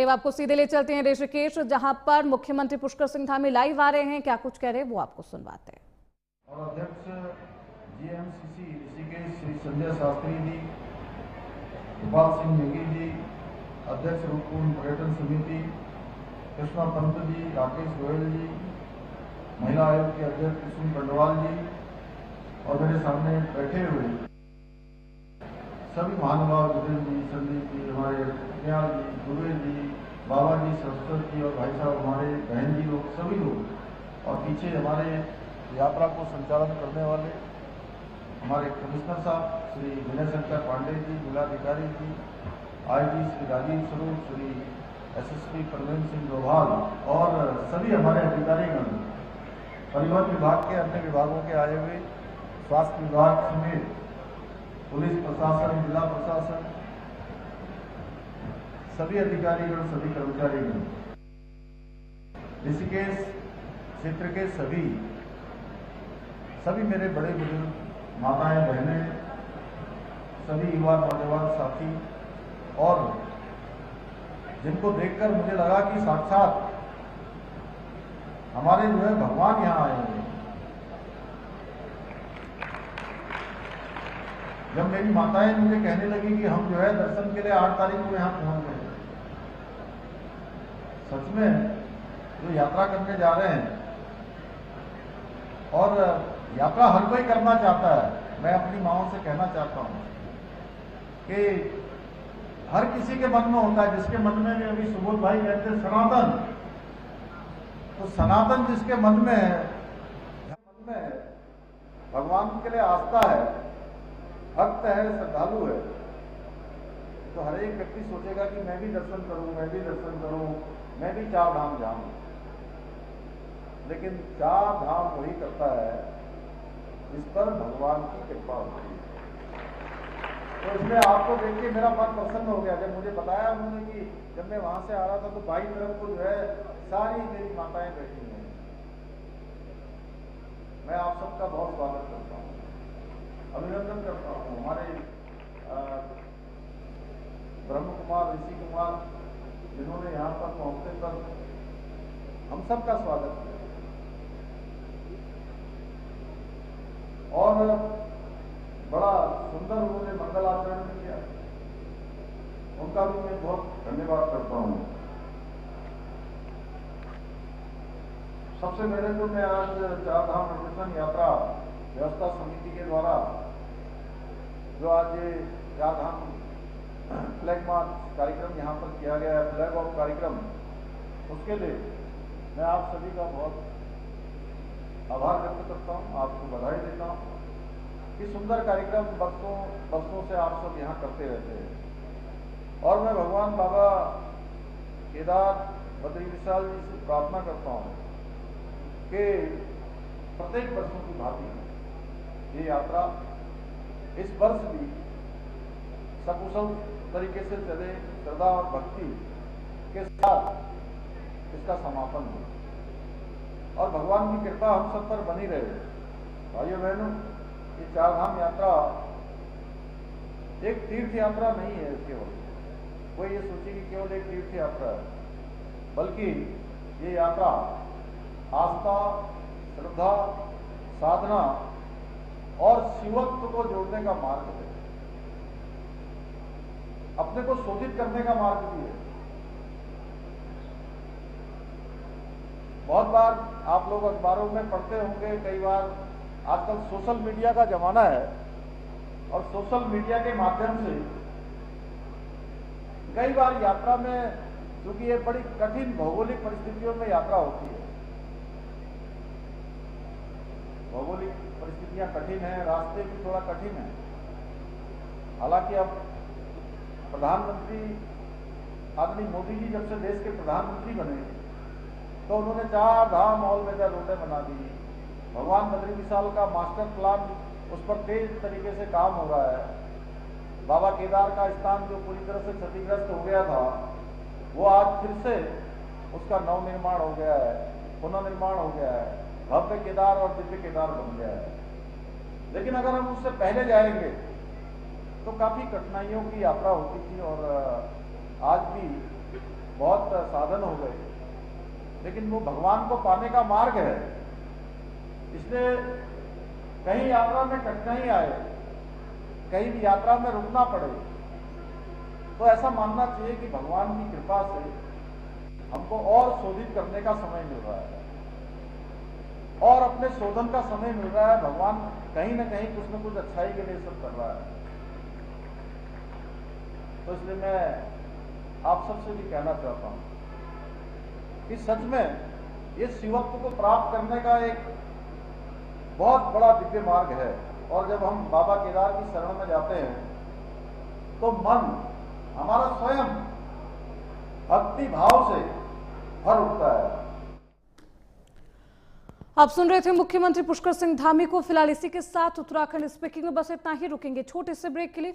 महादेव, आपको सीधे ले चलते हैं ऋषिकेश, जहां पर मुख्यमंत्री पुष्कर सिंह धामी लाइव आ रहे हैं। क्या कुछ कह रहे हैं वो आपको सुनवाते हैं। और अध्यक्ष जीएमसीसी ऋषिकेश श्री संजय शास्त्री जी, गोपाल सिंह नेगी जी, अध्यक्ष रूपकुंड पर्यटन समिति कृष्णा पंत जी, राकेश गोयल जी, महिला आयोग के अध्यक्ष कुसुम कंडवाल जी और मेरे सामने बैठे हुए सभी महानुभाव, विजय जी, संदीप जी, हमारे दयाल जी, दुबे जी, बाबा जी, सरस्वत जी और भाई साहब हमारे बहन जी लोग, सभी लोग, और पीछे हमारे यात्रा को संचालन करने वाले हमारे कमिश्नर साहब श्री विनय शंकर पांडे जी, जिलाधिकारी जी, आईजी श्री राजीव स्वरूप, श्री एसएसपी प्रवीण सिंह डोभाल और सभी हमारे अधिकारीगण, परिवहन विभाग के अन्य विभागों के आए हुए, स्वास्थ्य विभाग समेत पुलिस प्रशासन, जिला प्रशासन, सभी अधिकारीगण, सभी कर्मचारीगण, ऋषिकेश क्षेत्र के सभी मेरे बड़े बुजुर्ग, माताएं, बहनें, सभी युवा नौजवान साथी, और जिनको देखकर मुझे लगा कि साक्षात हमारे जो है भगवान यहाँ आए हैं। जब मेरी माताएं मुझे कहने लगी कि हम जो है दर्शन के लिए 8 तारीख को यहाँ पहुंच गए, सच में जो यात्रा करने जा रहे हैं, और यात्रा हर कोई करना चाहता है। मैं अपनी माँओं से कहना चाहता हूँ कि हर किसी के मन में होता है, जिसके मन में भी अभी सुबोध भाई कहते हैं सनातन, तो सनातन जिसके मन में भगवान के लिए आस्था है, भक्त है, श्रद्धालु है, तो हर एक व्यक्ति सोचेगा कि मैं भी दर्शन करूं, मैं भी दर्शन करूं, मैं भी 4 धाम जाऊं। लेकिन 4 धाम वही करता है जिस पर भगवान की कृपा होती है। तो इसमें आपको देख के मेरा मन प्रसन्न हो गया। जब मुझे बताया उन्होंने कि जब मैं वहां से आ रहा था तो बाई तरफ को जो है सारी मेरी माताएं बैठी हैं। मैं आप सबका बहुत स्वागत करता हूँ, अभिनंदन करता हूँ। हमारे ब्रह्म कुमार, ऋषि कुमार, जिन्होंने यहाँ पर पहुंचने पर हम सबका स्वागत किया और बड़ा सुंदर उन्होंने मंगल आचरण किया, उनका भी मैं बहुत धन्यवाद करता हूँ। सबसे पहले तो मैं आज 4 धाम प्रदर्शन यात्रा व्यवस्था समिति के द्वारा जो आज ये 4 धाम फ्लैग मार्च कार्यक्रम यहाँ पर किया गया है, फ्लैग ऑफ कार्यक्रम, उसके लिए मैं आप सभी का बहुत आभार व्यक्त करता हूँ, आपको बधाई देता हूँ। कि सुंदर कार्यक्रम वर्षों से आप सब यहाँ करते रहते हैं, और मैं भगवान बाबा केदार बद्री विशाल जी से प्रार्थना करता हूँ कि प्रत्येक वर्षों की भांति ये यात्रा इस वर्ष भी सकुशल तरीके से चले, श्रद्धा और भक्ति के साथ इसका समापन हो और भगवान की कृपा हम सब पर बनी रहे। भाइयों बहनों, ये 4 धाम यात्रा एक तीर्थ यात्रा नहीं है केवल, कोई ये सोचे कि केवल एक तीर्थ यात्रा है, बल्कि ये यात्रा आस्था, श्रद्धा, साधना और शिवत्व को जोड़ने का मार्ग है, अपने को शोधित करने का मार्ग भी है। बहुत बार आप लोग अखबारों में पढ़ते होंगे, कई बार आजकल सोशल मीडिया का जमाना है और सोशल मीडिया के माध्यम से कई बार यात्रा में, क्योंकि ये बड़ी कठिन भौगोलिक परिस्थितियों में यात्रा होती है, भौगोलिक परिस्थितियां कठिन है, रास्ते भी थोड़ा कठिन है। हालांकि अब प्रधानमंत्री आदरणीय मोदी जी जब से देश के प्रधानमंत्री बने तो उन्होंने 4 धाम ऑल वेदर रोडें बना दी। भगवान बद्री विशाल का मास्टर प्लान, उस पर तेज तरीके से काम हो रहा है। बाबा केदार का स्थान जो पूरी तरह से क्षतिग्रस्त हो गया था, वो आज फिर से उसका नवनिर्माण हो गया है, पुनर्निर्माण हो गया है, भव्य केदार और दिव्य केदार बन गया है। लेकिन अगर हम उससे पहले जाएंगे तो काफी कठिनाइयों की यात्रा होती थी, और आज भी बहुत साधन हो गए, लेकिन वो भगवान को पाने का मार्ग है। इसलिए कहीं यात्रा में कठिनाई आए, कहीं भी यात्रा में रुकना पड़े, तो ऐसा मानना चाहिए कि भगवान की कृपा से हमको और शोधित करने का समय मिल रहा है और अपने शोधन का समय मिल रहा है। भगवान कहीं ना कहीं कुछ न कुछ अच्छाई के लिए सब कर रहा है। तो इसलिए मैं आप सबसे भी कहना चाहता हूं कि सच में ये शिवत्व को प्राप्त करने का एक बहुत बड़ा दिव्य मार्ग है। और जब हम बाबा केदार की शरण में जाते हैं तो मन हमारा स्वयं भक्ति भाव से भर उठता है। आप सुन रहे थे मुख्यमंत्री पुष्कर सिंह धामी को। फिलहाल इसी के साथ उत्तराखंड स्पीकिंग में बस इतना ही। रुकेंगे छोटे से ब्रेक के लिए।